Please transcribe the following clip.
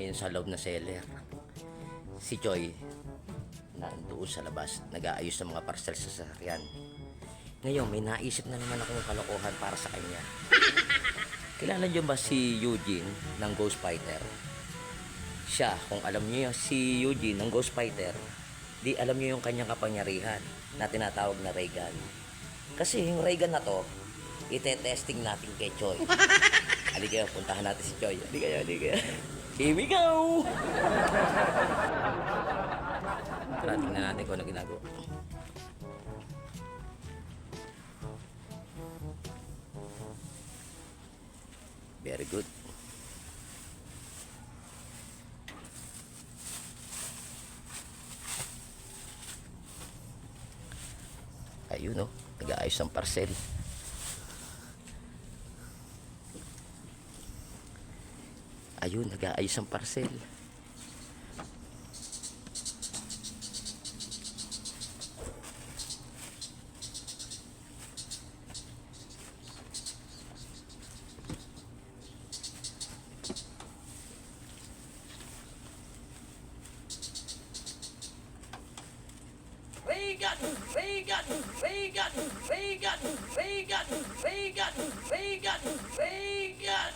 ngayon sa loob na seller. Si Choi, nandoon sa labas, nag-aayos ng mga parcel sa sasakyan. Ngayon, may naisip na naman akong kalokohan para sa kanya. Kilala niyo ba si Eugene ng Ghost Fighter? Siya, kung alam niyo si Eugene ng Ghost Fighter, di alam niyo yung kanyang kapangyarihan na tinatawag na ray gun. Kasi yung ray gun na to, ite-testing natin kay Choi. Halika, puntahan natin si Choi. Halika. Here we go! Tara, tingnan natin kung ano ginagawa. Very good. Ayun, no? Nag-aayos ng parcel. Ayun, nag-aayos ng parcel. Vegan.